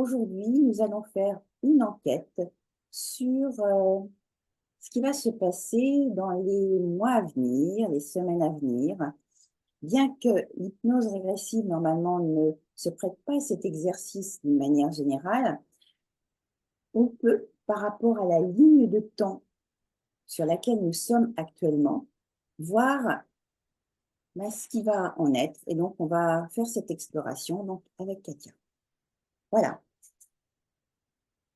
aujourd'hui, nous allons faire une enquête sur ce qui va se passer dans les mois à venir, les semaines à venir. Bien que l'hypnose régressive, normalement, ne se prête pas à cet exercice d'une manière générale, on peut, par rapport à la ligne de temps sur laquelle nous sommes actuellement, voir ce qui va en être. Et donc, on va faire cette exploration donc, avec Katia. Voilà.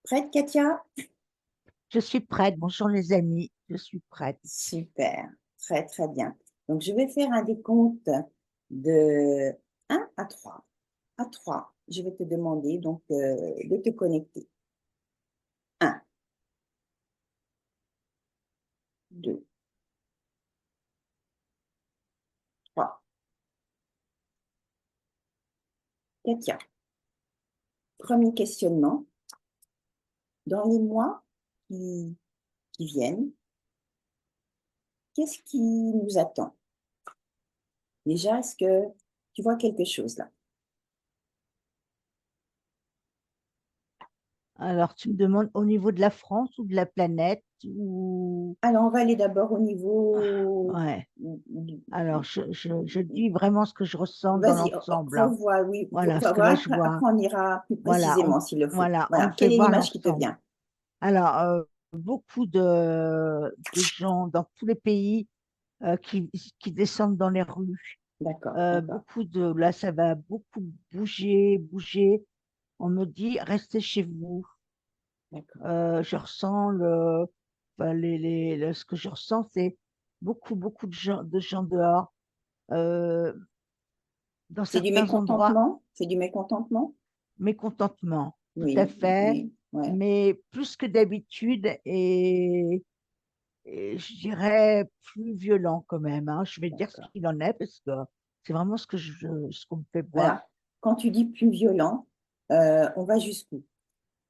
Prête, Katia? Je suis prête. Bonjour les amis, je suis prête. Super, très très bien. Donc, je vais faire un décompte de 1 à 3. À 3, je vais te demander donc de te connecter. 1, 2, 3. Katia, premier questionnement. Dans les mois qui viennent, qu'est-ce qui nous attend? Déjà, est-ce que tu vois quelque chose là? Alors, tu me demandes au niveau de la France ou de la planète ou... Alors, on va aller d'abord au Ah, niveau... ouais. Alors, je dis vraiment ce que je ressens dans Vas-y, l'ensemble, hein. revois, oui, Voilà ce que là revois, je vois. après on ira plus Voilà, précisément s'il le faut. on Voilà, me fait quelle est voir l'image qui te l'ensemble. vient? Alors, beaucoup de gens dans tous les pays euh, qui, qui descendent dans les rues. D'accord, d'accord, Là, ça va beaucoup bouger, bouger. On me dit, restez chez vous. d'accord. Je ressens enfin, ce que je ressens, c'est beaucoup de gens dehors. Euh, dans C'est du certains endroits, mécontentement? C'est du mécontentement? mécontentement, tout à Oui, fait, oui, ouais, mais plus que d'habitude et je dirais plus violent quand même, hein. Je vais dire ce d'accord. qu'il en est parce que c'est vraiment ce qu'on me fait voir. Alors, quand tu dis plus violent, on va jusqu'où?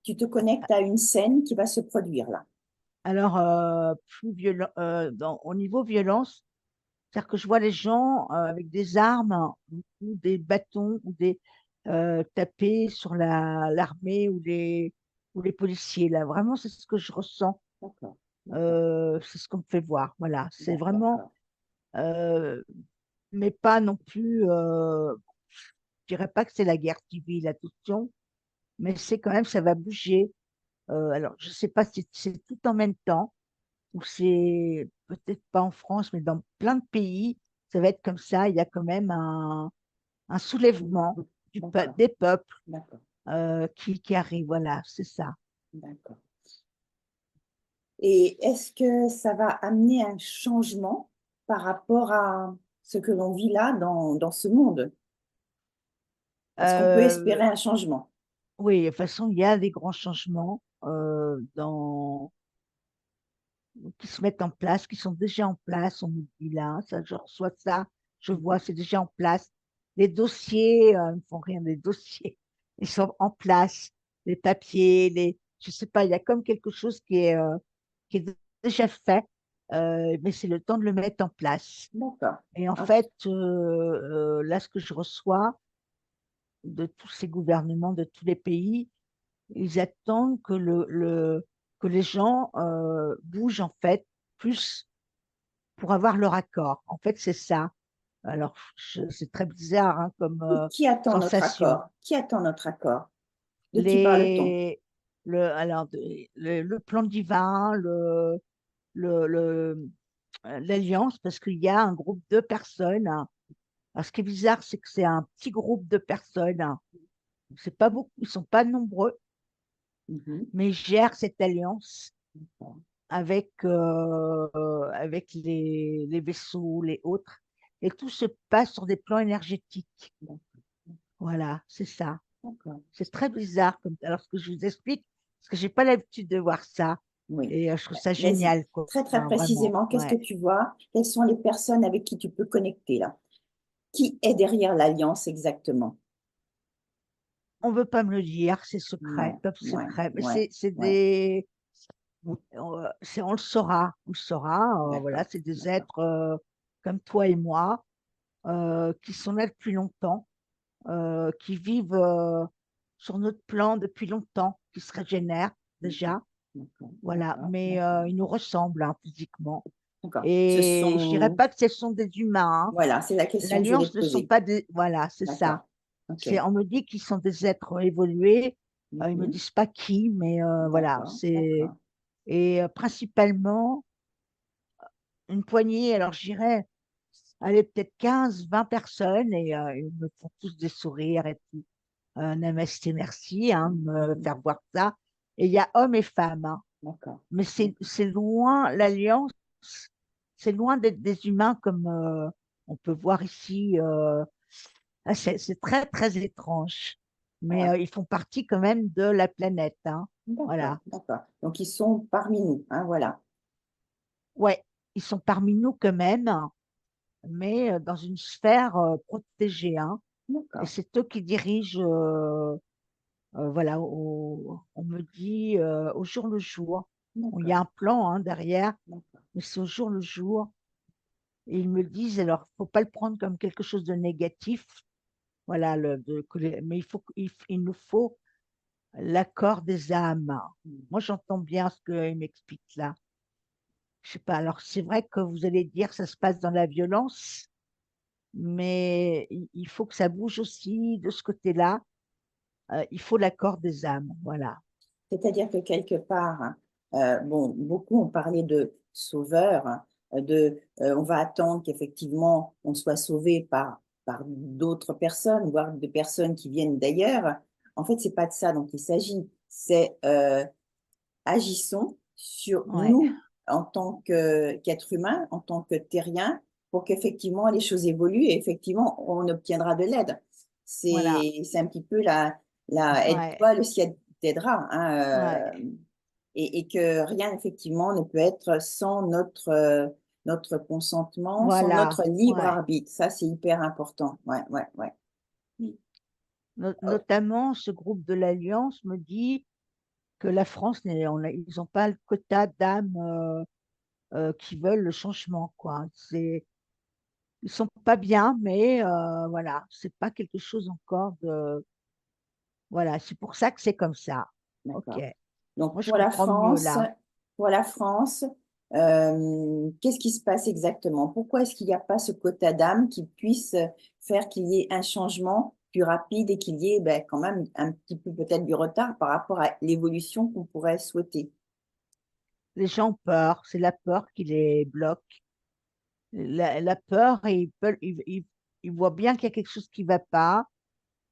Tu te connectes à une scène qui va se produire là. Alors, plus violent, au niveau violence, c'est-à-dire que je vois les gens avec des armes ou des bâtons ou des taper sur l'armée ou les policiers. Là, vraiment, c'est ce que je ressens. D'accord, d'accord, C'est ce qu'on me fait voir. Voilà, c'est vraiment, d'accord. euh, mais pas non plus. Je dirais pas que c'est la guerre civile, attention, mais c'est quand même, ça va bouger. Alors, je sais pas si c'est tout en même temps ou c'est peut-être pas en France, mais dans plein de pays, ça va être comme ça. Il y a quand même un soulèvement D'accord, des peuples d'accord, qui arrive. Voilà, c'est ça. d'accord. Et est-ce que ça va amener un changement par rapport à ce que l'on vit là dans ce monde? Est-ce qu'on peut Euh, espérer un changement? oui, de toute façon, il y a des grands changements qui se mettent en place, qui sont déjà en place. On me dit là, ça, je reçois ça, je vois, Mhm. c'est déjà en place. Les dossiers, ils ne font rien, les dossiers, ils sont en place. Les papiers, je sais pas, il y a comme quelque chose qui est déjà fait, mais c'est le temps de le mettre en place. D'accord. Et en Ok. fait, là, ce que je reçois de tous ces gouvernements, de tous les pays, ils attendent que les gens bougent en fait plus pour avoir leur accord. En fait, c'est ça. Alors, c'est très bizarre hein, comme Qui attend notre sensation. accord? Qui attend notre accord? De qui parle-t-on? Les, alors, le plan divin, le, l'alliance, parce qu'il y a un groupe de personnes, hein. Alors, ce qui est bizarre, c'est que c'est un petit groupe de personnes, hein. C'est pas beaucoup, ils sont pas nombreux, Mhm. mais ils gèrent cette alliance D'accord. avec les vaisseaux, les autres. Et tout se passe sur des plans énergétiques. Voilà, c'est ça. D'accord. C'est très bizarre. Alors, ce que je vous explique, parce que j'ai pas l'habitude de voir ça. Oui. Et je trouve ça Vas-y. génial, quoi. Très, très Enfin, vraiment, précisément, qu'est-ce que ouais. tu vois? Quelles sont les personnes avec qui tu peux connecter là? Qui est derrière l'alliance exactement? On veut pas me le dire, c'est secret, Non. top Ouais, secret. Mais ouais, c'est ouais. on le saura. Voilà, D'accord. c'est des D'accord. êtres comme toi et moi qui sont là depuis longtemps, qui vivent. sur notre plan depuis longtemps, qui se régénèrent D'accord, déjà. d'accord, Voilà, d'accord, mais d'accord. ils nous ressemblent hein, physiquement. D'accord. Ce Et je dirais sont, pas que ce sont des humains, hein. voilà, c'est la question que je voulais L'Alliance te ne sont poser. pas des... Voilà, c'est ça. D'accord. Ok. C'est, on me dit qu'ils sont des êtres évolués. Ils me Mhm. disent pas qui, mais voilà, D'accord, c'est... d'accord, Et principalement, une poignée, alors je dirais, allez, peut-être 15 20 personnes, et ils me font tous des sourires et tout. Namasté, merci, hein, de me mhm, faire voir ça. Et il y a hommes et femmes, hein. d'accord, Mais d'accord. c'est loin, l'Alliance, c'est loin d'être des humains comme on peut voir ici. C'est très, très étrange. Mais Ah, ils font partie quand même de la planète, hein. d'accord, Voilà. d'accord. Donc, ils sont parmi nous, hein, voilà. Ouais, ils sont parmi nous quand même, mais dans une sphère protégée, hein. Et D'accord, c'est eux qui dirigent, voilà, on me dit au jour le jour. Bon, il y d'accord, a un plan hein, derrière, d'accord. mais c'est au jour le jour. Et ils me disent, alors, faut pas le prendre comme quelque chose de négatif. Voilà, mais il nous faut l'accord des âmes. Mhm. Moi, j'entends bien ce qu'il m'explique là. Je sais pas. Alors, c'est vrai que vous allez dire ça se passe dans la violence, mais il faut que ça bouge aussi de ce côté-là. Il faut l'accord des âmes. Voilà. C'est-à-dire que quelque part, bon, beaucoup ont parlé de sauveur, on va attendre qu'effectivement on soit sauvé par d'autres personnes, voire de personnes qui viennent d'ailleurs. En fait, c'est pas de ça dont il s'agit. C'est agissons sur Ouais. nous en tant qu'être humain, en tant que terrien, pour qu'effectivement les choses évoluent et effectivement on obtiendra de l'aide. Voilà. C'est un petit peu la Ouais. aide-toi, le ciel t'aidera, hein, Ouais. et que rien effectivement ne peut être sans notre consentement, sans Voilà. notre libre Ouais. arbitre. Ça, c'est hyper important. Ouais, ouais, ouais. Oui. Oh, Notamment, ce groupe de l'Alliance me dit que la France, ils n'ont pas le quota d'âmes qui veulent le changement, quoi. Ils sont pas bien, mais voilà, c'est pas quelque chose encore de. Voilà, c'est pour ça que c'est comme ça. Ok. d'accord. Donc Moi, je comprends mieux là. Pour la France, qu'est-ce qui se passe exactement? Pourquoi est-ce qu'il n'y a pas ce quota d'âme qui puisse faire qu'il y ait un changement plus rapide et qu'il y ait ben, quand même un petit peu peut-être du retard par rapport à l'évolution qu'on pourrait souhaiter? Les gens ont peur, c'est la peur qui les bloque. La peur, et ils voient bien qu'il y a quelque chose qui ne va pas,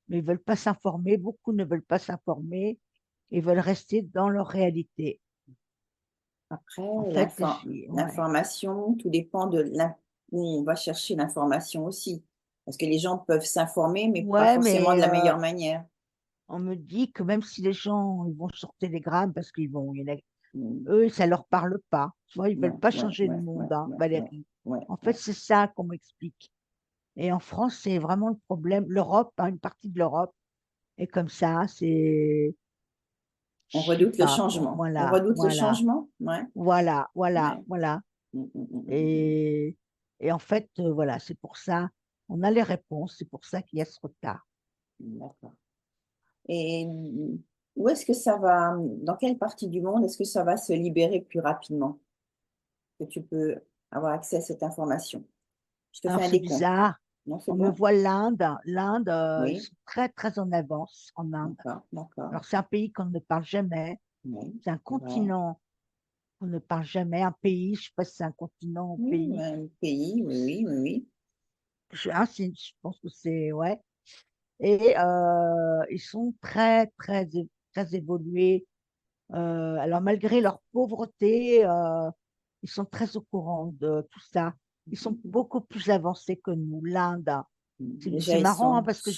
mais ils veulent pas s'informer. Beaucoup ne veulent pas s'informer et veulent rester dans leur réalité. Après, En fait, ouais. l'information, tout dépend où on va chercher l'information aussi. Parce que les gens peuvent s'informer, mais pas Ouais, forcément de mais la meilleure manière. on me dit que même si les gens ils vont sur Telegram, parce il y en a, Mm. eux, ça leur parle pas. Tu vois, ils Ouais, veulent pas ouais, changer le ouais, ouais, monde, hein, ouais, ouais, Valérie. ouais, En fait, ouais. c'est ça qu'on m'explique. Et en France, c'est vraiment le problème. L'Europe, hein, une partie de l'Europe est comme ça. Je On sais redoute le pas. changement. On Voilà, redoute le voilà, changement? Ouais, voilà, voilà, ouais. voilà. Mm, mm, mm, mm, mm, Et, et en fait, voilà, c'est pour ça. On a les réponses. C'est pour ça qu'il y a ce retard. d'accord. Et où est-ce que ça va, dans quelle partie du monde est-ce que ça va se libérer plus rapidement, que tu peux avoir accès à cette information? Je te fais Alors, un c'est décompte. bizarre. Non, c'est On me bon? voit l'Inde. L'Inde, ils Oui, sont très, très en avance en Inde. d'accord, d'accord. Alors, c'est un pays qu'on ne parle jamais. Oui, C'est un c'est vrai. continent qu'on ne parle jamais. Un pays, je ne sais pas si c'est un continent ou un Oui, pays. un pays, oui, oui, oui, oui. Je pense que c'est, ouais. Et ils sont très, très, très évolués. Alors, malgré leur pauvreté, ils sont très au courant de tout ça. Ils sont beaucoup plus avancés que nous, l'Inde. Déjà, C'est ils marrant hein, sont... parce que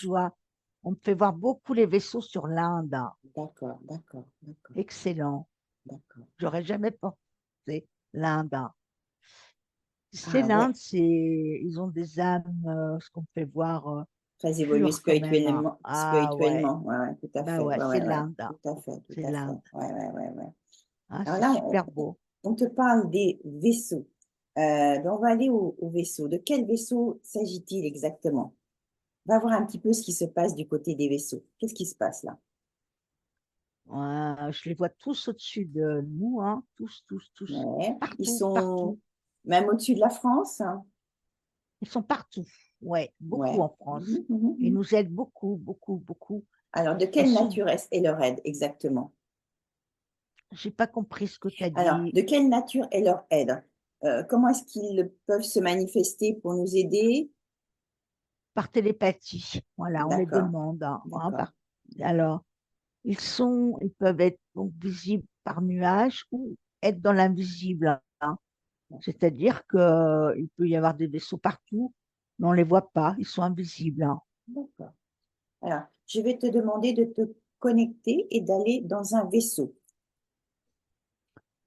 on me fait voir beaucoup les vaisseaux sur l'Inde. D'accord, d'accord, d'accord, Excellent. d'accord. J'aurais jamais pensé l'Inde. C'est Ah ouais, l'Inde, ils ont des âmes, ce qu'on me fait voir, très évolué pures quand même, hein. spirituellement, Ah ouais, spirituellement. Ouais, ouais, tout à bah fait. ouais, Ouais, c'est ouais, ouais. l'Inde. Tout à fait, tout C'est à fait. l'Inde. Ouais, ouais, ouais, ouais. Ah, Alors c'est là, super beau. on te parle des vaisseaux. Ben, on va aller au vaisseau. De quel vaisseau s'agit-il exactement? On va voir un petit peu ce qui se passe du côté des vaisseaux. Qu'est-ce qui se passe là? Je les vois tous au-dessus de nous, hein, tous, tous, tous, Ouais. Ils partout, sont partout. même au-dessus de la France, hein. Ils sont partout, ouais, beaucoup Ouais. en France. Mhm, mhm, Ils mhm. nous aident beaucoup, beaucoup, beaucoup. Alors, de Et quelle nature est leur aide exactement? j'ai pas compris ce que tu as Alors, dit de quelle nature est leur aide? Comment est-ce qu'ils peuvent se manifester pour nous aider? par télépathie. Voilà, on les D'accord, demande, hein, d'accord, d'accord, alors, ils peuvent être donc visibles par nuage ou être dans l'invisible, hein. C'est-à-dire qu'il peut y avoir des vaisseaux partout, mais on ne les voit pas, ils sont invisibles, hein. d'accord. Alors, je vais te demander de te connecter et d'aller dans un vaisseau.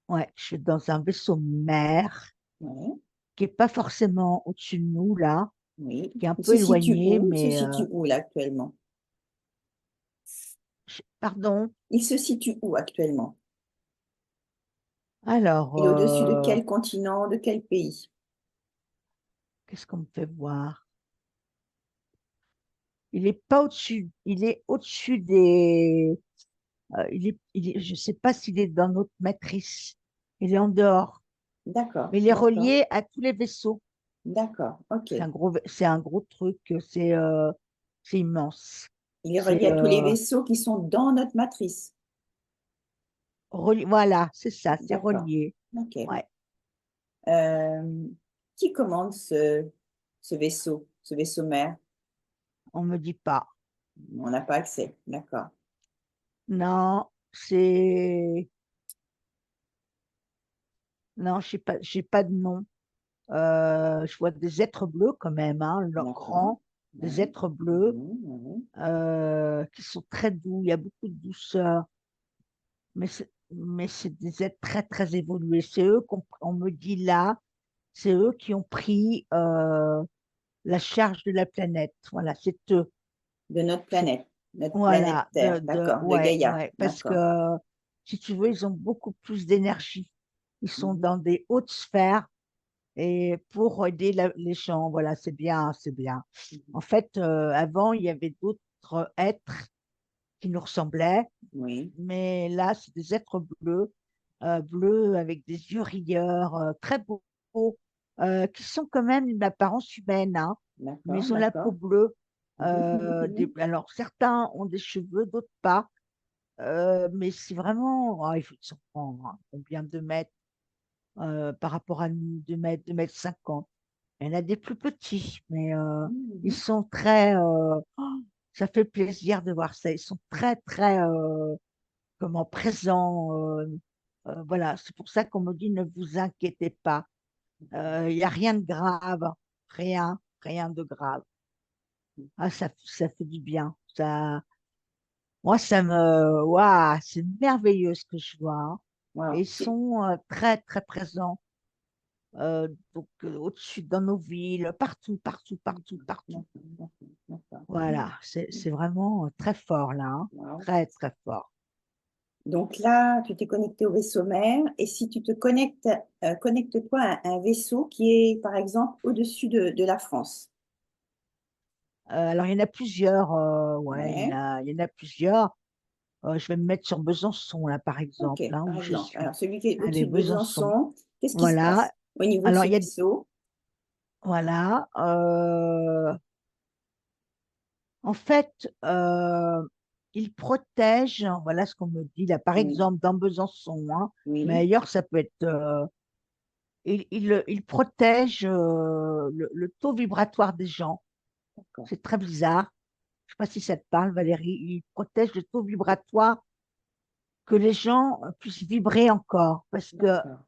Ouais, je suis dans un vaisseau mère Ouais, qui est pas forcément au-dessus de nous, là, oui. qui est un Il peu se situe éloigné, où? Il se mais situe où là actuellement? pardon. Il se situe où actuellement? Alors, Il est au-dessus de quel continent, de quel pays? qu'est-ce qu'on me fait voir? Il est pas au-dessus, il est au-dessus des, je sais pas s'il est dans notre matrice. Il est en dehors, D'accord, mais il est d'accord, relié à tous les vaisseaux. d'accord, ok. C'est un gros truc, c'est immense. Il est C'est relié à tous les vaisseaux qui sont dans notre matrice. voilà, c'est ça, c'est D'accord, relié. ok. Ouais, Euh, qui commande ce vaisseau mère? on me dit pas. On n'a pas accès, d'accord. Non, non, j'ai pas de nom. Je vois des êtres bleus quand même, hein, leurs D'accord. grands, des Ouais. êtres bleus Mhm, mhm. qui sont très doux. Il y a beaucoup de douceur, mais c'est des êtres très très évolués. C'est eux on me dit là, c'est eux qui ont pris la charge de la planète. Voilà, c'est eux. De C'est notre planète voilà, Terre, d'accord, de ouais, Gaïa, ouais, parce que d'accord. si tu veux, ils ont beaucoup plus d'énergie. Ils sont Mhm, dans des hautes sphères et pour aider les gens, voilà, c'est bien, c'est bien. mhm. En fait, avant, il y avait d'autres êtres qui nous ressemblaient, Oui, mais là, c'est des êtres bleus, bleus avec des yeux rieurs, très beaux, qui sont quand même une apparence humaine, hein, mais d'accord, ils ont la peau d'accord. bleue. Mhm, mhm, mhm. Alors, certains ont des cheveux, d'autres pas. Mais c'est vraiment, il faut s'en prendre, hein, combien de mètres par rapport à nous, 2 mètres 50. Il y en a des plus petits, mais ils Mhm, sont très, ça fait plaisir de voir ça. Ils sont très, très, comment, présents. Voilà, c'est pour ça qu'on me dit ne vous inquiétez pas. Il n'y a rien de grave, rien, rien de grave. Ah, ça fait du bien. Moi, waouh, c'est merveilleux ce que je vois, hein. Et wow. ils sont très, très présents, donc au-dessus dans nos villes, partout, partout, partout, partout. D'accord, d'accord, d'accord. Voilà, c'est vraiment très fort là, hein. Wow. Très, très fort. Donc là, tu t'es connecté au vaisseau mère et si tu te connectes, connecte-toi à un vaisseau qui est, par exemple, au-dessus de la France. Alors, il y en a plusieurs, ouais, Ouais, il y en a plusieurs. Je vais me mettre sur Besançon, là, par ok, exemple, hein, par où je exemple. suis. Alors, celui qui est Allez, au-dessus de Besançon. Besançon, qu'est-ce qui se Voilà. passe au niveau de Alors, ce vaisseau? voilà. En fait, il protège, voilà ce qu'on me dit là, par Oui, exemple, dans Besançon, hein, mais oui, ailleurs, ça peut être. Il protège le taux vibratoire des gens. d'accord, C'est très bizarre. Je sais pas si ça te parle, Valérie. Il protège le taux vibratoire que les gens puissent vibrer encore. Parce que d'accord.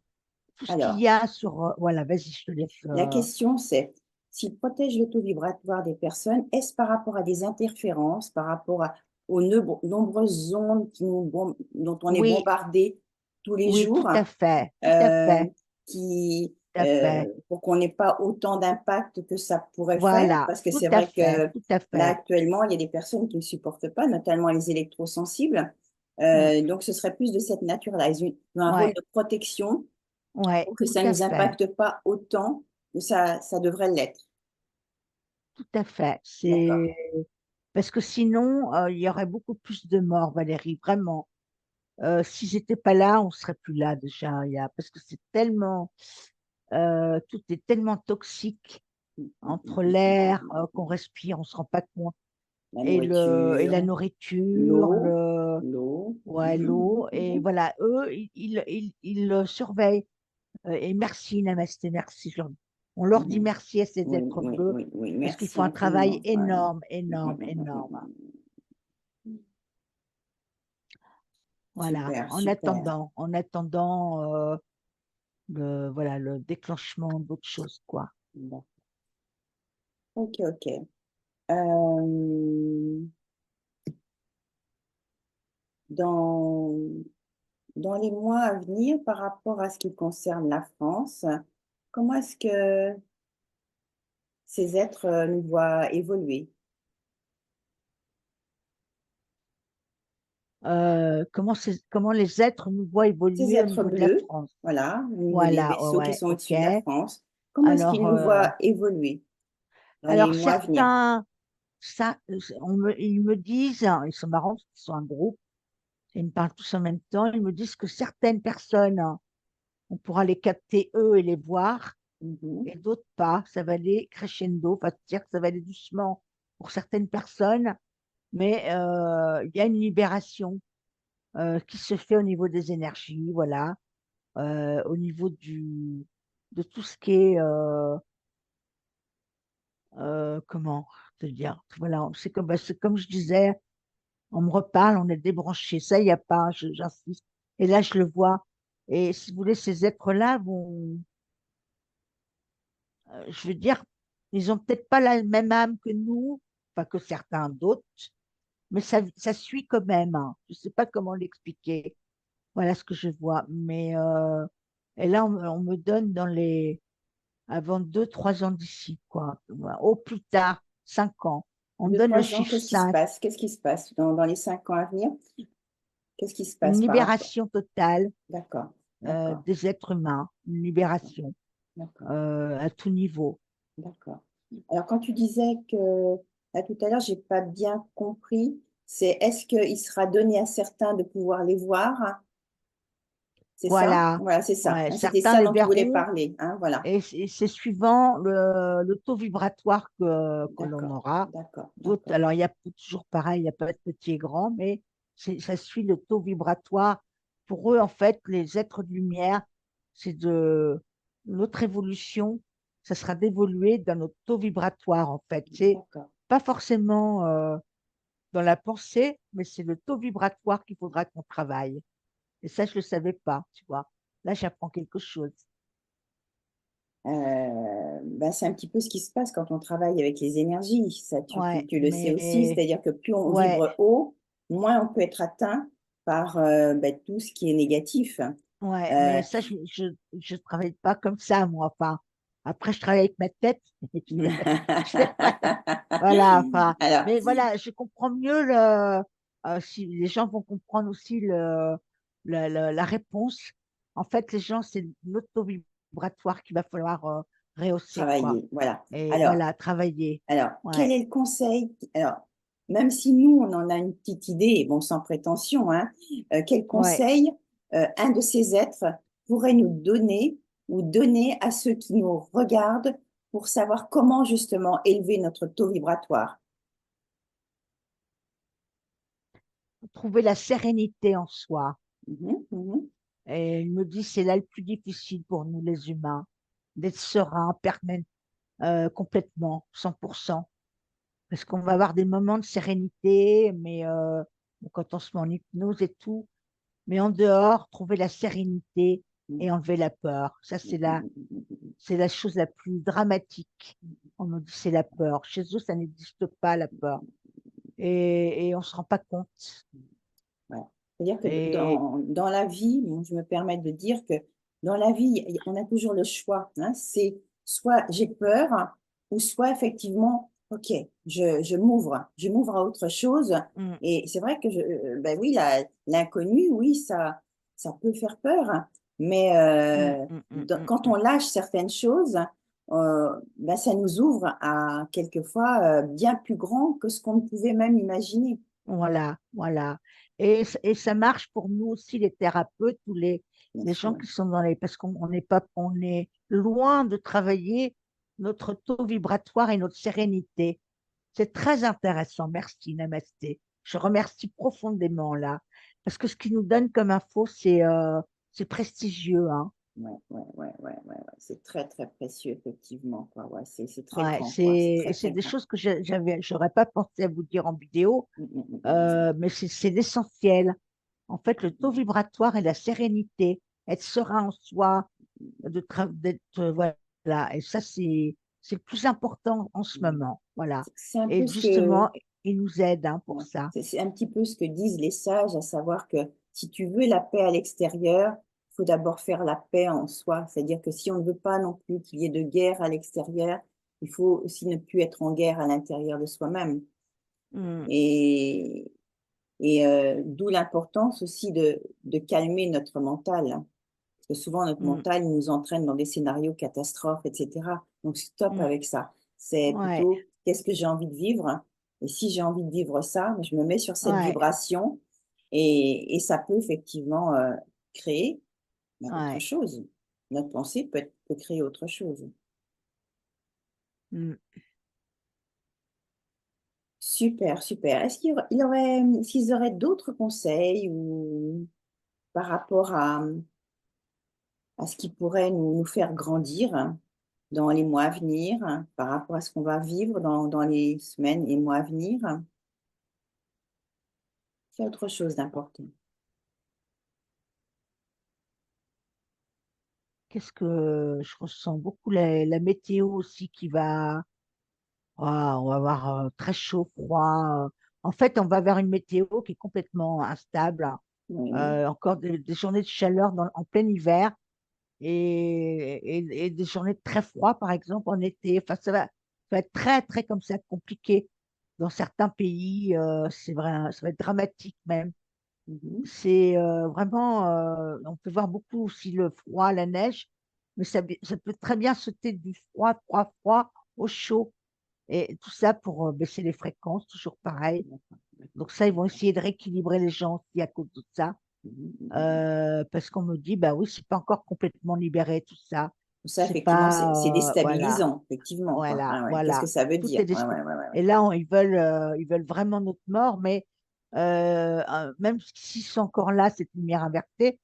tout ce qu'il Alors, y a sur. Voilà, vas-y, je te laisse. la question, c'est, s'il protège le taux vibratoire des personnes, est-ce par rapport à des interférences, par rapport aux nombreuses ondes dont on est Oui, bombardé tous les oui, jours, tout à fait. Tout à euh, fait. Tout à fait. pour qu'on n'ait pas autant d'impact que ça pourrait faire? Voilà, Parce que tout c'est à vrai fait. que Tout à là, fait. actuellement, il y a des personnes qui ne supportent pas, notamment les électrosensibles. Mm. Donc, ce serait plus de cette nature-là. Ils ont un rôle Ouais, de protection ouais, pour que tout ça ne à nous fait. impacte pas autant que ça devrait l'être. Tout à fait. D'accord. C'est parce que sinon, il y aurait beaucoup plus de morts, Valérie, vraiment. s'ils n'étaient pas là, on serait plus là déjà. Parce que c'est tellement, tout est tellement toxique entre l'air qu'on respire, on se rend pas compte, La et la nourriture, nourriture, l'eau, l'eau. ouais, l'eau, et voilà, eux, ils le surveillent. Et merci, Namasté, merci. On leur dit Mhm. merci à ces Oui, êtres oui, bleus oui, oui, parce qu'ils merci font un travail infiniment. Ouais. énorme, Mm, mm, énorme, mm, mm, énorme. mm. Voilà. Super, super. En attendant voilà, le déclenchement d'autres choses, quoi. Bon. Ok, ok. Euh, dans, dans les mois à venir, par rapport à ce qui concerne la France, comment est-ce que ces êtres nous voient évoluer? Comment les êtres nous voient Ces évoluer au êtres niveau de la bleus, France. voilà, au niveau des Voilà, vaisseaux qui ouais, sont au-dessus de la ok. France, comment est-ce qu'ils Alors, nous voient évoluer dans les alors mois à venir? certains, ça, ils me disent, hein, ils sont marrants, parce qu'ils sont un groupe, et ils me parlent tous en même temps, ils me disent que certaines personnes, hein, on pourra les capter eux et les voir, Mhm, et d'autres pas. Ça va aller crescendo, enfin, c'est-à-dire que ça va aller doucement pour certaines personnes, mais il y a une libération qui se fait au niveau des énergies, voilà, au niveau de tout ce qui est, comment te dire, voilà, c'est comme je disais, on me reparle, on est débranché, ça, il n'y a pas, j'insiste. Et là, je le vois. Et si vous voulez, ces êtres-là vont, je veux dire, ils ont peut-être pas la même âme que nous, enfin que certains d'autres, mais ça suit quand même, hein. Je sais pas comment l'expliquer. Voilà ce que je vois. Mais et là, on me donne avant 2, 3 ans d'ici, quoi. Voilà. Au plus tard, 5 ans. On me deux, donne le trois ans, chiffre qu'est-ce qui se 5. passe? Qu'est-ce qui se passe dans les 5 ans à venir? Qu'est-ce qui se Une passe par rapport? libération totale D'accord, d'accord, des êtres humains, une libération d'accord, à tout niveau. d'accord. Alors, quand tu disais que, là, tout à l'heure, j'ai pas bien compris, c'est est-ce qu'il sera donné à certains de pouvoir les voir? C'est ça? Voilà. Voilà, c'est ça, Ouais, hein, c'était certains ça les dont tu voulais verront. parler, hein, voilà. Et c'est suivant le taux vibratoire que l'on D'accord, aura. d'accord, d'accord. Alors, il y a toujours pareil, il n'y a pas de petit et grand, mais ça suit le taux vibratoire. Pour eux, en fait, les êtres de lumière, c'est de notre évolution, ça sera d'évoluer dans notre taux vibratoire, en fait. C'est D'accord. pas forcément dans la pensée, mais c'est le taux vibratoire qu'il faudra qu'on travaille. Et ça, je ne le savais pas, tu vois. Là, j'apprends quelque chose. Ben, c'est un petit peu ce qui se passe quand on travaille avec les énergies. Ça, Ouais, tu le sais aussi, mais c'est-à-dire que plus on ouais, vibre haut, moins on peut être atteint par ben, tout ce qui est négatif. ouais, Euh, mais ça, je travaille pas comme ça, moi. Enfin, après, je travaille avec ma tête. Je fais pas, voilà, enfin, Alors, mais voilà, je comprends mieux si les gens vont comprendre aussi la réponse. En fait, les gens, c'est notre taux vibratoire qu'il va falloir rehausser, quoi. travailler, voilà. Et voilà, travailler. Alors, quel Ouais, est le conseil? Alors, même si nous, on en a une petite idée, bon, sans prétention, hein, quel ouais. conseil un de ces êtres pourrait nous donner ou donner à ceux qui nous regardent pour savoir comment justement élever notre taux vibratoire? Trouver la sérénité en soi. Mhm, mhm. Et il me dit, c'est là le plus difficile pour nous, les humains, d'être serein, complètement, 100%. Parce qu'on va avoir des moments de sérénité, mais quand on se met en hypnose et tout, mais en dehors, trouver la sérénité et enlever la peur. Ça, c'est la chose la plus dramatique. On nous dit c'est la peur. Chez eux, ça n'existe pas, la peur. Et on se rend pas compte. Voilà. C'est-à-dire que Et dans la vie, bon, je me permets de dire que dans la vie, on a toujours le choix, hein. C'est soit j'ai peur, ou soit effectivement, OK, je m'ouvre à autre chose. mm, Et c'est vrai que ben oui, l'inconnu, oui, ça peut faire peur, hein. Mais quand on mm. lâche certaines choses, ben, ça nous ouvre à quelquefois bien plus grand que ce qu'on ne pouvait même imaginer. Voilà, voilà. Et ça marche pour nous aussi, les thérapeutes ou bien les gens sûr. qui sont dans les... Parce qu'on n'est pas, on est loin de travailler notre taux vibratoire et notre sérénité. C'est très intéressant. Merci, Namasté. Je remercie profondément là. Parce que ce qu'ils nous donnent comme info, c'est prestigieux, hein. Ouais, ouais, ouais, ouais, ouais, ouais. C'est très, très précieux, effectivement, quoi. Ouais, c'est très Ouais, grand, quoi. C'est très, c'est très des grand. choses que j'aurais pas pensé à vous dire en vidéo, mais c'est l'essentiel. En fait, le taux vibratoire et la sérénité, être serein en soi, d'être, voilà. Et ça, c'est le plus important en ce moment. Voilà. C'est un Et peu ce que, justement, il nous aide, hein, pour ouais, ça. c'est un petit peu ce que disent les sages, à savoir que si tu veux la paix à l'extérieur, il faut d'abord faire la paix en soi. C'est-à-dire que si on ne veut pas non plus qu'il y ait de guerre à l'extérieur, il faut aussi ne plus être en guerre à l'intérieur de soi-même. Mm, Et, d'où l'importance aussi de calmer notre mental, hein. Parce que souvent, notre mm, mental il nous entraîne dans des scénarios catastrophes, etc. Donc, stop mm. avec ça. C'est Ouais, plutôt qu'est-ce que j'ai envie de vivre? Et si j'ai envie de vivre ça, je me mets sur cette ouais, vibration et ça peut effectivement créer autre ouais. chose. Notre pensée peut créer autre chose. Mm. Super, super. Est-ce il y aurait, s'ils auraient d'autres conseils ou par rapport à ce qui pourrait nous faire grandir dans les mois à venir, par rapport à ce qu'on va vivre dans les semaines et mois à venir? C'est autre chose d'important. Qu'est-ce que je ressens beaucoup la météo aussi qui va. Ah, on va avoir très chaud, froid. En fait, on va vers une météo qui est complètement instable. Oui. Encore des journées de chaleur en plein hiver et des journées de très froid, par exemple, en été. Enfin, ça va être très, très comme ça, compliqué. Dans certains pays, c'est vrai, ça va être dramatique même. Mhm. C'est vraiment, on peut voir beaucoup aussi le froid, la neige, mais ça peut très bien sauter du froid, froid, froid au chaud. Et tout ça pour baisser les fréquences, toujours pareil. D'accord, d'accord. Donc ça, ils vont essayer de rééquilibrer les gens aussi à cause de ça. Mhm, mhm. Parce qu'on me dit, bah oui, c'est pas encore complètement libéré, tout ça. Ça, C'est effectivement, c'est pas, voilà, déstabilisant, effectivement, quoi. voilà, Ah ouais. Qu'est-ce que voilà. ça veut Tout dire? est Ouais, ouais, déstabilisé. ouais, ouais, Et ouais. là, ils veulent vraiment notre mort, mais même s'ils sont encore là, cette lumière invertée,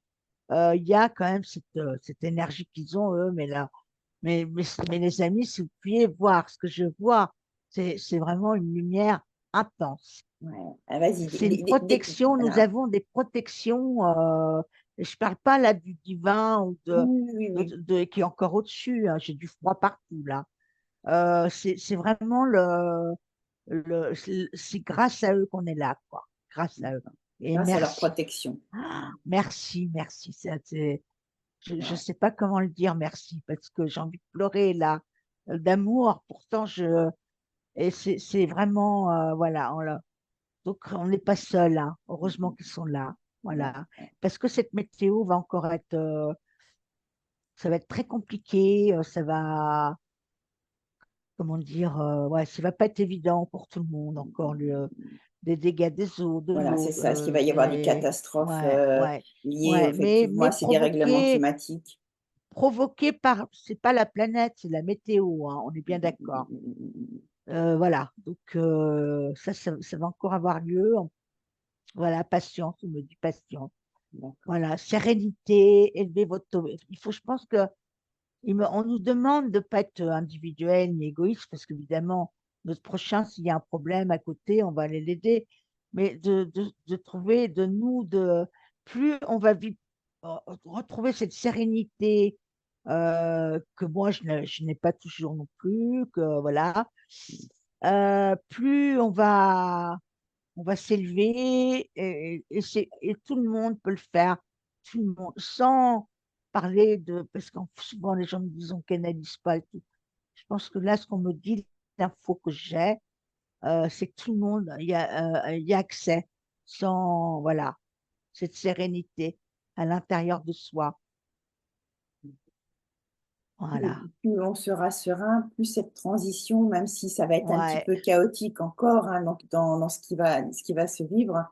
il y a quand même cette énergie qu'ils ont, eux, mais là, mais les amis, si vous pouviez voir ce que je vois, c'est vraiment une lumière intense. Ouais. Ah, vas-y, C'est une protection, nous voilà. avons des protections, et je parle pas là du divin ou Oui, oui, oui, oui. qui est encore au-dessus, hein, j'ai du froid partout là. C'est vraiment c'est grâce à eux qu'on est là, quoi. Grâce à eux. Et Grâce à leur merci. protection. Ah, merci, merci. Je Ouais. sais pas comment le dire, merci, parce que j'ai envie de pleurer là, d'amour. Pourtant, et c'est vraiment, voilà, donc on n'est pas seul, hein. Heureusement Mhm. qu'ils sont là, Ouais, voilà. ouais. Parce que cette météo va encore être, ça va être très compliqué, ça va, comment dire, ouais, ça va pas être évident pour tout le monde encore, des dégâts des eaux, de Voilà, c'est l'eau, ça. Est-ce qu'il va y avoir des catastrophes ouais, ouais, liées ouais, effectivement mais à ces dérèglements climatiques? provoqué par, c'est pas la planète, c'est la météo, hein, on est bien d'accord. Voilà, donc ça va encore avoir lieu. Voilà, patience, on me dit patience. D'accord. Voilà, sérénité, élever votre taux. Je pense que on nous demande de ne pas être individuel ni égoïste, parce qu'évidemment, notre prochain, s'il y a un problème à côté, on va aller l'aider. Mais de trouver de nous, plus on va retrouver cette sérénité que moi, je n'ai pas toujours non plus, que voilà, plus on va s'élever et tout le monde peut le faire, tout le monde, sans parler parce que souvent les gens me disent on canalise pas et tout. Je pense que là, ce qu'on me dit, l'info que j'ai, c'est que tout le monde, il y a accès sans, voilà, cette sérénité à l'intérieur de soi. Voilà. Plus on sera serein, plus cette transition, même si ça va être un petit Ouais, peu chaotique encore, hein, donc dans ce qui va se vivre,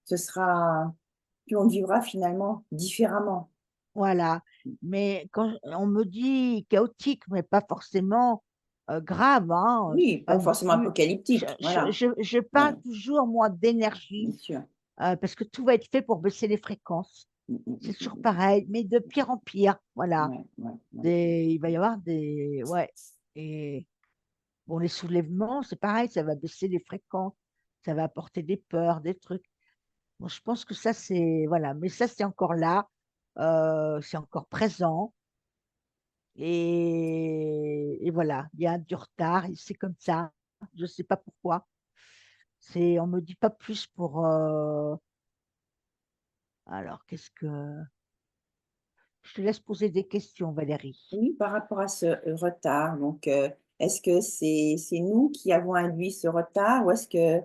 ce sera, puis on le vivra finalement différemment. Voilà. Mais quand on me dit chaotique, mais pas forcément grave, hein, c'est Oui, pas pas non forcément plus. apocalyptique, voilà. Je Ouais, parle toujours, moi, d'énergie, bien sûr. parce que tout va être fait pour baisser les fréquences. C'est toujours pareil, mais de pire en pire. Voilà. Ouais, ouais, ouais. Il va y avoir des. Ouais. Et bon, les soulèvements, c'est pareil, ça va baisser les fréquences. Ça va apporter des peurs, des trucs. Bon, je pense que ça, c'est. Voilà. Mais ça, c'est encore là. C'est encore présent. Et voilà, il y a du retard et c'est comme ça. Je ne sais pas pourquoi. On me dit pas plus pour. Alors, qu'est-ce que. Je te laisse poser des questions, Valérie. Oui, par rapport à ce retard, donc, est-ce que c'est nous qui avons induit ce retard ou est-ce que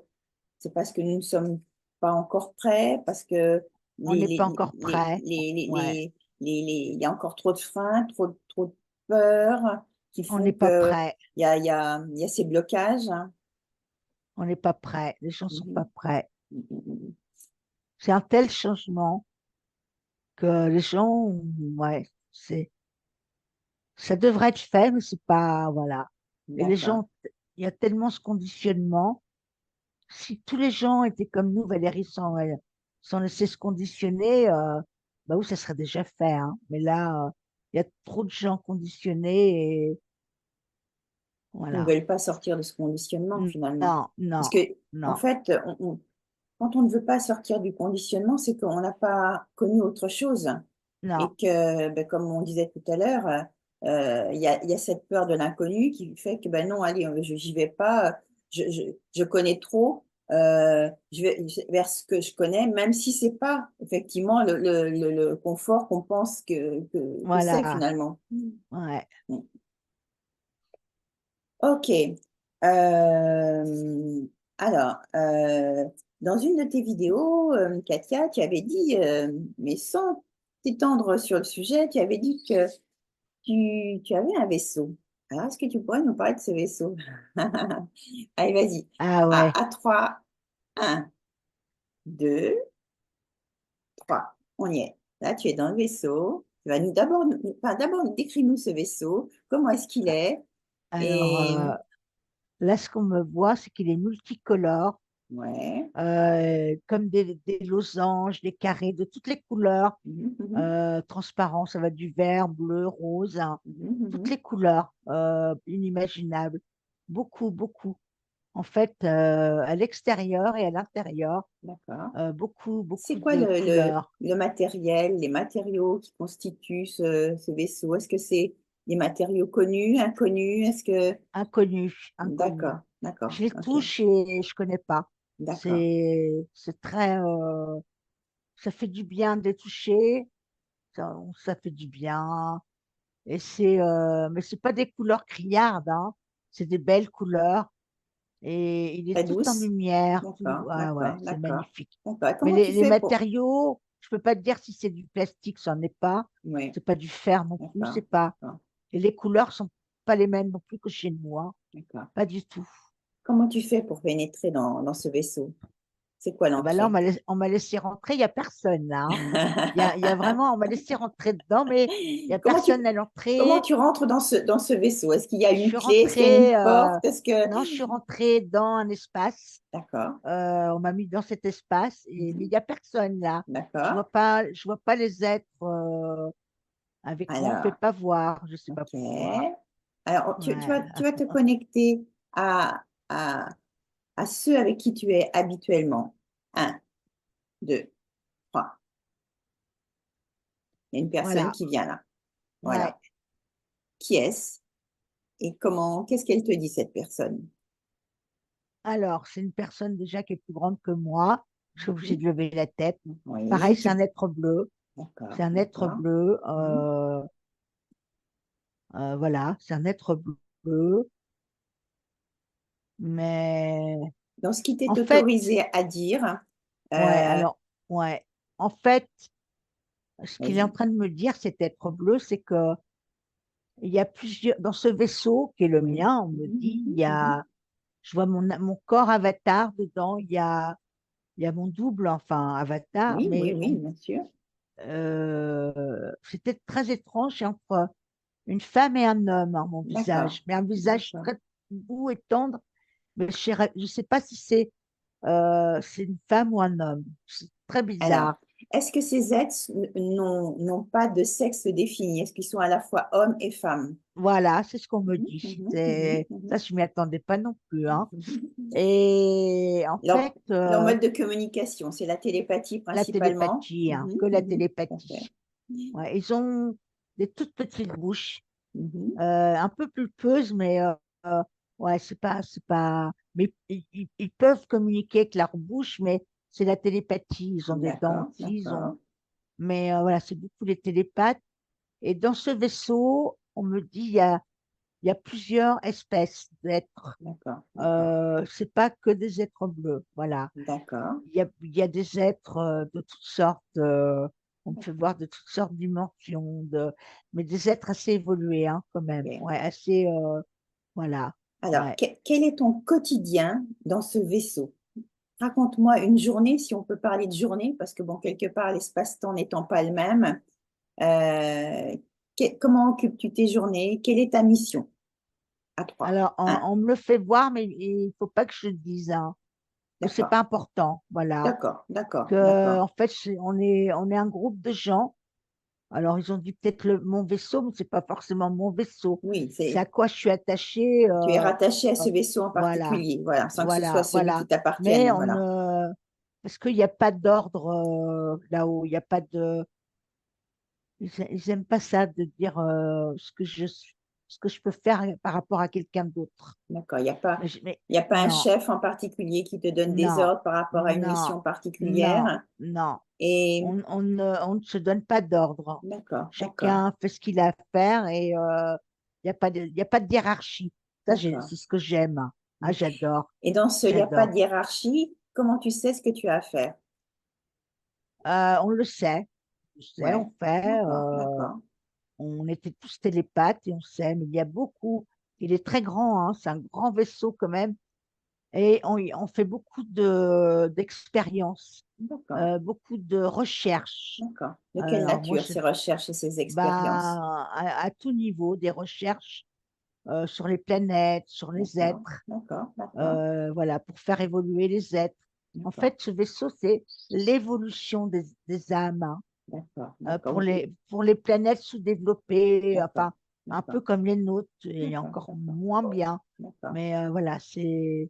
c'est parce que nous ne sommes pas encore prêts, parce que On n'est pas encore prêt. Ouais, il y a encore trop de freins, trop de peurs qui on font n'est pas que prêt. il y a ces blocages. On n'est pas prêt. Les gens sont pas Mhm, prêts. mhm, C'est un tel changement que les gens, ouais, ça devrait être fait, mais c'est pas, voilà. Et les d'accord. gens, il y a tellement ce conditionnement. Si tous les gens étaient comme nous, Valérie, sans laisser se conditionner, bah oui, ça serait déjà fait, hein. Mais là, il y a trop de gens conditionnés et Ils ne voilà. veulent pas sortir de ce conditionnement finalement. Non, Parce non, que, en non, fait, quand on ne veut pas sortir du conditionnement, c'est qu'on n'a pas connu autre chose. Et non, que, ben, comme on disait tout à l'heure, il y a cette peur de l'inconnu qui fait que, ben non, allez, j'y vais pas, je connais trop, je vais vers ce que je connais, même si c'est pas effectivement le confort qu'on pense que c'est voilà. finalement. Ouais. Ok. Alors, dans une de tes vidéos, Katia, tu avais dit, mais sans t'étendre sur le sujet, tu avais dit que tu avais un vaisseau. Alors, est-ce que tu pourrais nous parler de ce vaisseau? Allez, vas-y. Ah ouais. À 3, 1, 2, 3. On y est. Là, tu es dans le vaisseau. Tu vas enfin, d'abord, décris-nous ce vaisseau. Comment est-ce qu'il est? Alors Et, là, ce qu'on me voit, c'est qu'il est multicolore, ouais. comme des losanges, des carrés de toutes les couleurs, Mhm, mhm, transparent, ça va du vert, bleu, rose, hein, mhm, toutes mhm. les couleurs inimaginables. Beaucoup, beaucoup. En fait, à l'extérieur et à l'intérieur, D'accord. beaucoup, C'est beaucoup quoi de couleurs le matériel, les matériaux qui constituent ce vaisseau? Est-ce que c'est des matériaux connus, inconnus? Est-ce que... inconnues, inconnues. D'accord, d'accord, Je les ok, touche et je connais pas. d'accord. C'est très, ça fait du bien de les toucher, ça fait du bien. Et mais c'est pas des couleurs criardes, hein. C'est des belles couleurs. Et il est Très tout en douce? lumière, tout, D'accord, ouais, ouais, d'accord, c'est d'accord. magnifique. D'accord. Et Mais comment tu les fais pour... matériaux, je peux pas te dire si c'est du plastique, ça n'en est pas. Oui, C'est pas du fer non plus, d'accord, c'est pas. d'accord, Et les couleurs sont pas les mêmes non plus que chez nous, hein. d'accord. Pas du tout. Comment tu fais pour pénétrer dans ce vaisseau? C'est quoi Ah bah là, l'entrée? on m'a laissé rentrer, il n'y a personne là, hein. Il y a vraiment, on m'a laissé rentrer dedans, mais il n'y a Comment personne à comment l'entrée. tu rentres dans ce vaisseau? Est-ce qu'il y a Je une suis clé? Est-ce qu'il y a une rentrée, porte? Est-ce que... non, je suis rentrée dans un espace. D'accord, On m'a mis dans cet espace, mais il mhm, n'y a personne là. d'accord. Je vois pas les êtres avec moi. On ne peut Alors, pas voir. Je sais pas pourquoi. ok. Alors, Ouais. tu vas te connecter à, à, à ceux avec qui tu es habituellement. Un, deux, trois. Il y a une personne Voilà. qui vient là. Ouais. Voilà. Qui est-ce et comment, qu'est-ce qu'elle te dit, cette personne? Alors, c'est une personne déjà qui est plus grande que moi. Je suis obligée Mhm. de lever la tête. Pareil, Oui, c'est un être bleu. d'accord, C'est un être d'accord. bleu. Mhm. Voilà, c'est un être bleu. Mais Donc, ce qui en t'est fait, autorisé à dire, ouais, euh, alors, ouais. En fait, ce qu'il est en vas-y. train de me dire, cet être bleu, c'est que il y a plusieurs, dans ce vaisseau qui est le Oui. mien, on me Mhm, dit, mhm, mhm. je vois mon corps avatar dedans, il y a mon double, enfin, avatar, Oui, oui, mais oui, bien sûr. c'était très étrange, entre une femme et un homme, hein, mon D'accord, visage, mais un visage d'accord. très doux et tendre, mais je ne sais pas si c'est une femme ou un homme. C'est très Alors, bizarre. est-ce que ces êtres n'ont pas de sexe défini? Est-ce qu'ils sont à la fois hommes et femmes? Voilà, c'est ce qu'on me Mhm, dit. mhm, mhm, Ça, mhm. je m'y attendais pas non plus, hein. Mhm. Et en Leur, fait, leur mode de communication, c'est la télépathie la principalement. télépathie, hein, Mhm, que la mhm, tout à fait. télépathie. Ouais, ils ont des toutes petites bouches, Mhm, un peu pulpeuses, mais ouais, c'est pas. Mais ils peuvent communiquer avec leur bouche, mais c'est la télépathie. Ils ont des dents d'accord, aussi, d'accord, mais voilà, c'est beaucoup les télépathes. Et dans ce vaisseau, on me dit, il y a plusieurs espèces d'êtres. d'accord, d'accord, C'est pas que des êtres bleus, voilà. d'accord, Il y a des êtres de toutes sortes. On me fait voir de toutes sortes de dimensions, mais des êtres assez évolués, hein, quand même. ok. Ouais, assez, voilà. Alors, Ouais. quel est ton quotidien dans ce vaisseau? Raconte-moi une journée, si on peut parler de journée, parce que bon, quelque part, l'espace-temps n'étant pas le même, euh, comment occupes-tu tes journées? Quelle est ta mission? À trois. Alors, Un. on me le fait voir, mais il faut pas que je le dise, hein, que c'est D'accord, pas important, voilà. d'accord, d'accord, Que, d'accord. en fait, on est un groupe de gens. Alors, ils ont dit peut-être mon vaisseau, mais c'est pas forcément mon vaisseau. Oui, C'est c'est, à quoi je suis attachée. tu es rattaché à ce vaisseau en Voilà, particulier, voilà, sans que ce soit voilà, celui qui voilà. Mais t'appartienne, on voilà. ne, parce qu'il n'y a pas d'ordre là-haut. Il n'y a pas de, ils aiment pas ça de dire ce que je peux faire par rapport à quelqu'un d'autre. D'accord, il y a pas un Non, chef en particulier qui te donne des non, ordres par rapport à une non, mission non, particulière. non. Et On ne se donne pas d'ordre. d'accord, d'accord, Chacun fait ce qu'il a à faire et il y a pas de hiérarchie. Ça, d'accord. c'est ce que j'aime. Ah, j'adore, Et dans ce, il n'y a pas de j'adore. hiérarchie, comment tu sais ce que tu as à faire? On le sait, Ouais, on fait. d'accord, d'accord, On était tous télépathes et on sait, mais il y a beaucoup. Il est très grand, hein, c'est un grand vaisseau quand même. Et on fait beaucoup d'expériences, d'accord, beaucoup de recherches. d'accord. De quelle Alors moi, nature ces recherches et ces bah, expériences? à tout niveau, des recherches sur les planètes, sur les D'accord, êtres, d'accord, d'accord, voilà, pour faire évoluer les êtres. En d'accord, fait, ce vaisseau, c'est l'évolution des âmes, hein, d'accord, d'accord, pour les planètes sous-développées, d'accord, enfin, un peu d'accord, comme les nôtres, et d'accord, encore d'accord, moins bien. d'accord. Mais voilà, c'est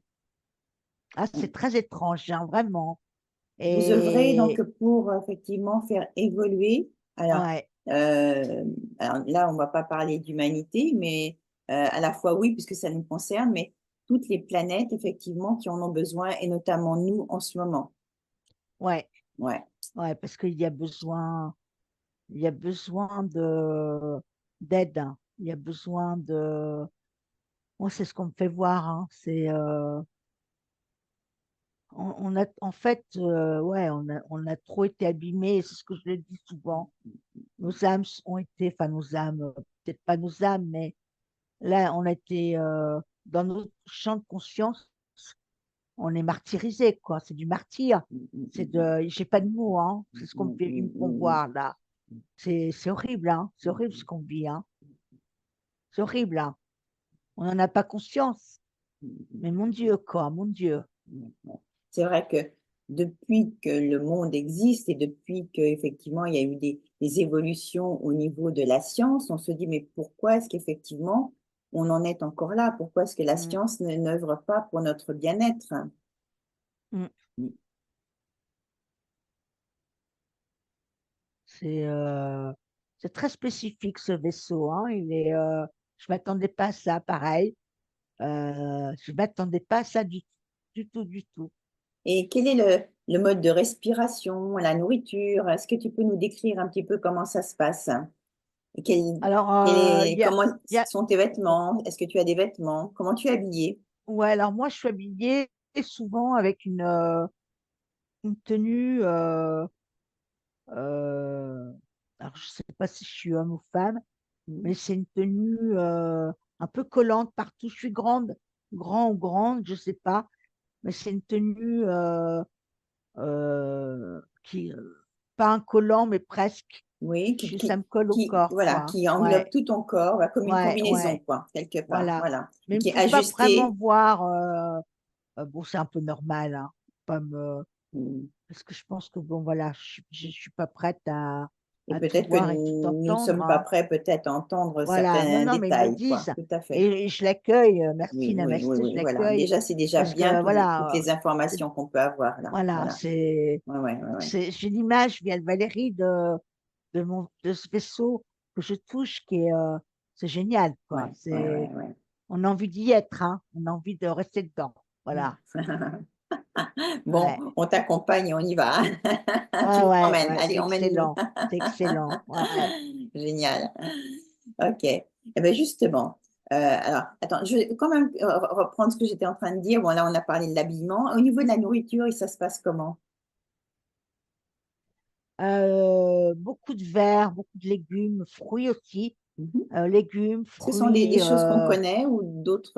très étrange, hein, vraiment. Vous œuvrez donc Et pour effectivement faire évoluer. ouais, Euh, alors là, on ne va pas parler d'humanité, mais à la fois oui, puisque ça nous concerne, mais toutes les planètes effectivement qui en ont besoin, et notamment nous en ce moment. ouais, Ouais. ouais, parce il y a besoin d'aide, hein. Il y a besoin de. Moi, c'est ce qu'on me fait voir, hein. On a, en fait, ouais, on a trop été abîmés. C'est ce que je le dis souvent. Nos âmes ont été, enfin nos âmes, peut-être pas nos âmes, mais là, on a été dans notre champ de conscience, on est martyrisé, quoi. C'est du martyr. J'ai pas de mots, hein. C'est ce ils me font voir là. C'est horrible, hein. C'est horrible ce qu'on vit, hein. C'est horrible, hein. On n'en a pas conscience. Mais mon Dieu, quoi, mon Dieu. C'est vrai que depuis que le monde existe et depuis qu'effectivement il y a eu des évolutions au niveau de la science, on se dit mais pourquoi est-ce qu'effectivement on en est encore là? Pourquoi est-ce que la Mm, science n'œuvre pas pour notre bien-être? mm. C'est euh, c'est très spécifique ce vaisseau, hein. Je m'attendais pas à ça, pareil. Je m'attendais pas à ça du tout, du tout. Et quel est le mode de respiration, la nourriture? Est-ce que tu peux nous décrire un petit peu comment ça se passe? Et Alors, comment il y a, sont tes vêtements? Est-ce que tu as des vêtements? Comment tu es habillée? ouais, alors moi, je suis habillée souvent avec une tenue. Euh, alors, je sais pas si je suis homme ou femme, mais c'est une tenue un peu collante partout. Je suis grande, grand ou grande, je sais pas, mais c'est une tenue. qui, pas un collant, mais presque. Oui, Ça me colle au corps, voilà, quoi. qui englobe Ouais, tout ton corps, bah, comme une combinaison, ouais, quoi, quelque part, voilà. voilà, Mais il qui ne est faut pas vraiment ajusté. voir. Bon, c'est un peu normal, hein. Pas me... Mm. Parce que je pense que, bon, voilà, je suis pas prête Et à tout peut-être que voir et tout nous ne entendre, sommes pas hein. prêts peut-être à entendre Voilà, non, certains non, mais ils me le détails, quoi, disent. tout à fait. Et je l'accueille, Oui, merci, oui, oui, namasté, je oui, voilà. l'accueille. Déjà, c'est déjà Parce bien que, toutes voilà, les informations qu'on peut avoir là, voilà, voilà. Ouais, ouais, ouais, ouais. j'ai l'image, via Valérie, de ce vaisseau que je touche, c'est génial, quoi. Ouais, ouais, ouais, ouais. On a envie d'y être, hein. On a envie de rester dedans. Voilà. Bon, Ouais. on t'accompagne et on y va, hein. Tu Ouais, nous ouais, emmènes, ouais, c'est allez, emmène-nous. excellent. C'est excellent. Ouais. Génial. Ok. Eh bien, justement, alors, attends, je vais quand même reprendre ce que j'étais en train de dire. Bon, là, on a parlé de l'habillement. Au niveau de la nourriture, ça se passe comment? Beaucoup de verre, beaucoup de légumes, fruits aussi. Mhm. Légumes, Ce sont des fruits, choses qu'on connaît ou d'autres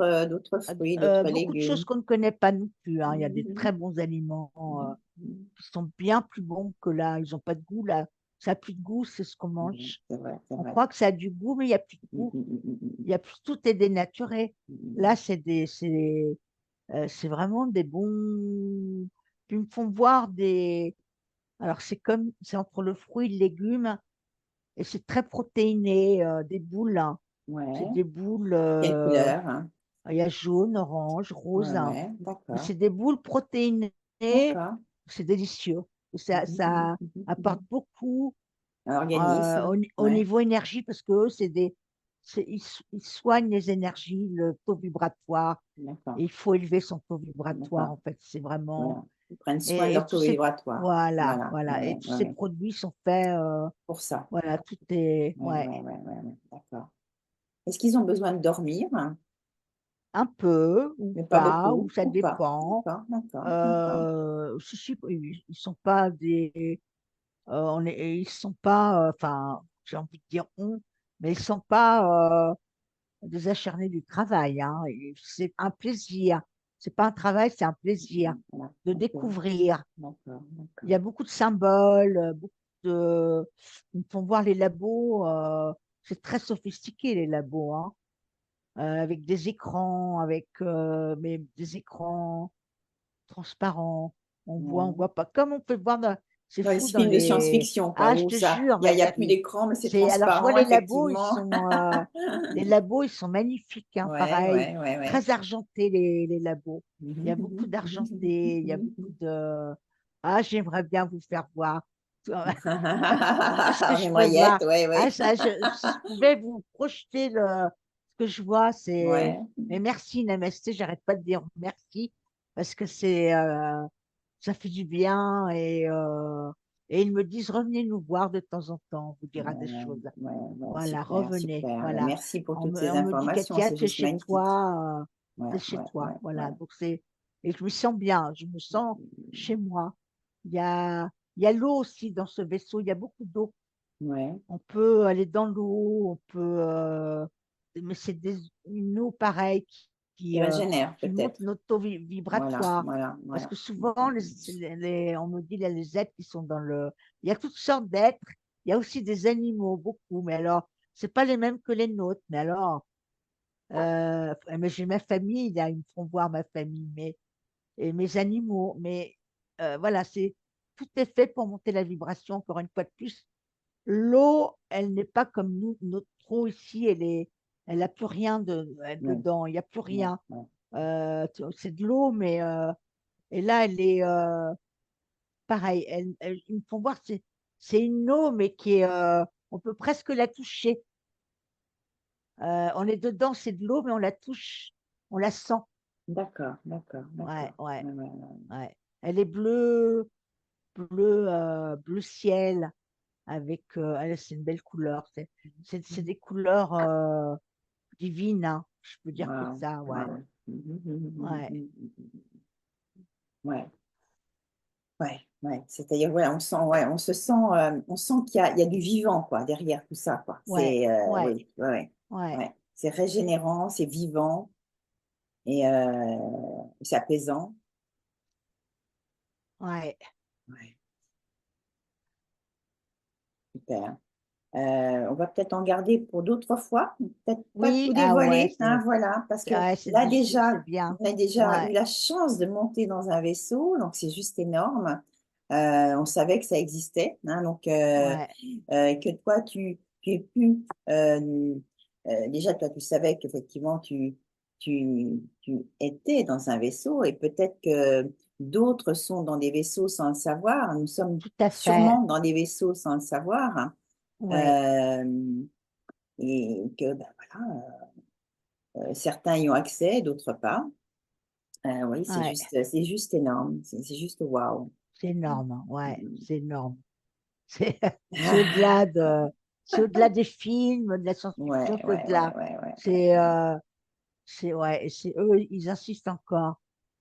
fruits, d'autres beaucoup de choses légumes? qu'on ne connaît pas non plus, hein. Il y a des Mhm, très bons aliments mhm, mhm. qui sont bien plus bons que là. Ils n'ont pas de goût là. Ça n'a plus de goût, c'est ce qu'on Mhm. mange. C'est vrai, c'est On vrai. croit que ça a du goût, mais il n'y a plus de Mhm, goût. mhm, mhm, mhm, Il y a plus, tout est dénaturé. mhm. Là, c'est vraiment des bons. Ils me font voir des. Alors, c'est entre le fruit et le légume, et c'est très protéiné, des boules, hein. C'est Ouais. des boules, Quelle couleur, hein? il y a jaune, orange, Ouais, rose, hein. ouais, Mais d'accord. c'est des boules protéinées, D'accord. c'est délicieux. Et Mhm, mhm, ça mhm, apporte mhm. beaucoup Un organisme, au ouais, niveau énergie, parce que eux, ils soignent les énergies, le taux vibratoire. d'accord, Et il faut élever son taux vibratoire, d'accord. en fait. C'est vraiment. Voilà. Ils prennent soin de Et leur tous taux ces. vibratoire. Voilà, Voilà, ouais, voilà. Et ouais, tous ouais, ces ouais. produits sont faits. Pour ça. Voilà, tout est. Ouais, Ouais. ouais, ouais, ouais, ouais, d'accord. Est-ce qu'ils ont besoin de dormir? Un peu, ou Mais pas pas, ou beaucoup, ça ou pas? dépend. D'accord, d'accord, d'accord. Si, ils sont pas des. Ils sont pas. Enfin, j'ai envie de dire on, mais ils sont pas des acharnés du travail, hein. Et c'est un plaisir. C'est pas un travail, c'est un plaisir Voilà, de ok, découvrir. d'accord, Il y d'accord. a beaucoup de symboles, beaucoup de. Ils me font voir les labos. C'est très sophistiqué, les labos, hein. Avec des écrans, mais des écrans transparents. On Ouais. voit pas. Comme on peut voir c'est Dans les fou dans films de les. science-fiction, quoi, Ah, je où te ça, jure, il y a plus d'écran, mais c'est alors je vois transparent, effectivement. les labos, ils sont magnifiques, hein, Ouais, pareil, ouais, ouais, ouais. très argentés les labos. Il y a Mhm, beaucoup mhm, mhm, mhm, d'argentés, il y a mhm, beaucoup mhm. de. Ah, j'aimerais bien vous faire voir ce que je peux Henriette, voir. ouais, Ah, ouais. ça, je pouvais vous projeter ce que je vois. Ouais. Mais merci, Namasté, j'arrête pas de dire merci parce que ça fait du bien et ils me disent revenez nous voir de temps en temps, on vous Ouais, dira des choses. ouais, ouais, Voilà, super, revenez. super. Ben, Voilà. merci pour toutes ces On me dit informations, Katia, c'est juste magnifique. Ouais, c'est chez ouais, toi. ouais, Voilà. ouais. Donc et je me sens bien, je me sens chez moi. Il y a l'eau aussi dans ce vaisseau, il y a beaucoup d'eau. Ouais, On peut aller dans l'eau, mais une eau pareille qui régénère qui monte peut-être. notre taux Voilà, vibratoire. voilà, Parce voilà. que souvent, on me dit là, les êtres qui sont dans le. Il y a toutes sortes d'êtres. Il y a aussi des animaux, beaucoup. Mais alors, c'est pas les mêmes que les nôtres. Mais alors, mais j'ai ma famille, là, ils me font voir ma famille, et mes animaux. Mais voilà, tout est fait pour monter la vibration, encore une fois de plus. L'eau, elle n'est pas comme nous. Notre eau ici, elle a plus rien Ouais, dedans. Il n'y a plus ouais, rien. ouais. C'est de l'eau, mais et là, elle est pareil. Ils me font voir, c'est une eau, mais on peut presque la toucher. On est dedans, c'est de l'eau, mais on la touche, on la sent. D'accord, d'accord, Ouais, d'accord. ouais, Ouais, ouais, ouais. ouais. Elle est bleu ciel c'est une belle couleur. C'est des couleurs divines, hein. Je peux dire que Wow, ça, ouais, wow. ouais, Ouais, ouais, ouais. C'est-à-dire, ouais, on sent il y a du vivant, quoi, derrière tout ça, quoi. ouais, ouais, Oui, ouais, ouais, ouais, ouais. C'est régénérant, c'est vivant et c'est apaisant. ouais. super. On va peut-être en garder pour d'autres fois, peut-être pas Oui, tout ah ouais, dévoiler, hein, voilà, parce que ouais, là c'est déjà, bien. on a déjà eu Ouais, la chance de monter dans un vaisseau, donc c'est juste énorme. On savait que ça existait, hein, donc ouais, que toi tu aies pu déjà toi tu savais qu'effectivement tu étais dans un vaisseau et peut-être que d'autres sont dans des vaisseaux sans le savoir. Nous sommes tout à fait. sûrement dans des vaisseaux sans le savoir. Ouais, Euh, et que ben voilà, certains y ont accès, d'autres pas. Oui, ouais, c'est juste énorme, c'est juste waouh. c'est énorme. Hein, ouais, Mm. c'est énorme. C'est c'est Ah, au-delà c'est au-delà des films, de la ouais, science-fiction, c'est ouais, ouais, au-delà. ouais, ouais, ouais, C'est, ouais. ouais, et c'est eux, ils insistent encore.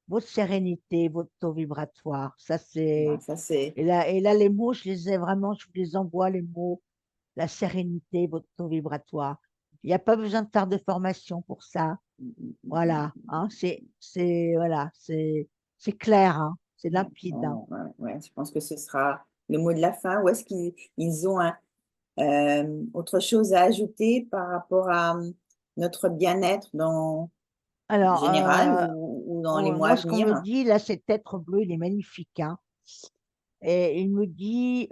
Votre sérénité, votre taux vibratoire, ça Non, c'est. ça c'est. Et là, les mots, je les ai vraiment, je vous les envoie, les mots, la sérénité, votre taux vibratoire. Il n'y a pas besoin de faire de formation pour ça. Voilà, hein, voilà, c'est clair, hein, c'est limpide, hein. Ouais, ouais, je pense que ce sera le mot de la fin. Ou est-ce qu'ils ont autre chose à ajouter par rapport à notre bien-être en Alors, général ou dans les mois à moi, ce qu'on me venir? dit, là, cet être bleu, il est magnifique, hein. Et il me dit,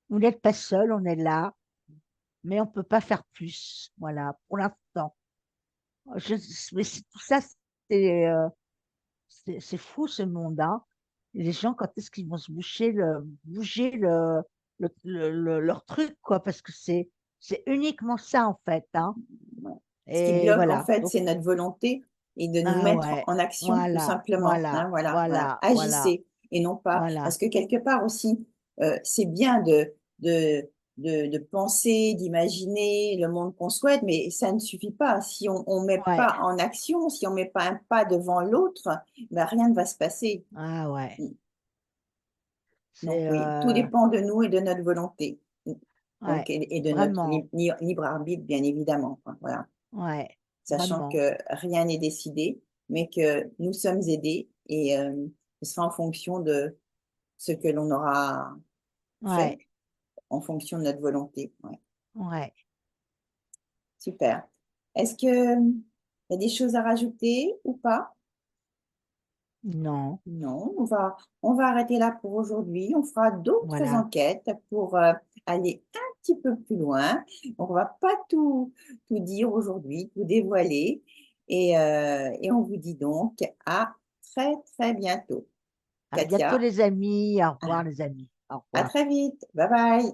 vous n'êtes pas seul, on est là, mais on ne peut pas faire plus. Voilà, pour l'instant. Je, mais tout ça, c'est c'est fou ce monde, hein. Les gens, quand est-ce qu'ils vont se bouger leur truc, quoi, parce que c'est uniquement ça, en fait, hein. Ouais. Ce qui Et bloque, en voilà. fait, Donc, c'est notre volonté et de nous ah mettre ouais, en action, tout voilà, simplement. Hein, voilà, voilà, voilà. voilà, voilà, Agissez et non pas. Parce voilà. que quelque part aussi, c'est bien de penser, d'imaginer le monde qu'on souhaite, mais ça ne suffit pas. Si on ne met Ouais, pas en action, si on ne met pas un pas devant l'autre, ben, rien ne va se passer. ah ouais. Donc C'est, oui, tout dépend de nous et de notre volonté. ouais, Donc, et de notre vraiment, libre arbitre, bien évidemment. Voilà. ouais, Sachant vraiment, que rien n'est décidé, mais que nous sommes aidés et ce sera en fonction de ce que l'on aura fait, ouais, en fonction de notre volonté. Ouais. ouais. Super. Est-ce que il y a des choses à rajouter ou pas? Non, Non, on va arrêter là pour aujourd'hui. On fera d'autres voilà. enquêtes pour aller un petit peu plus loin. On ne va pas tout dire aujourd'hui, tout dévoiler. Et on vous dit donc à très, très bientôt. À bientôt, Katia, les amis. Au à revoir, les amis. Au à revoir. très vite. Bye bye.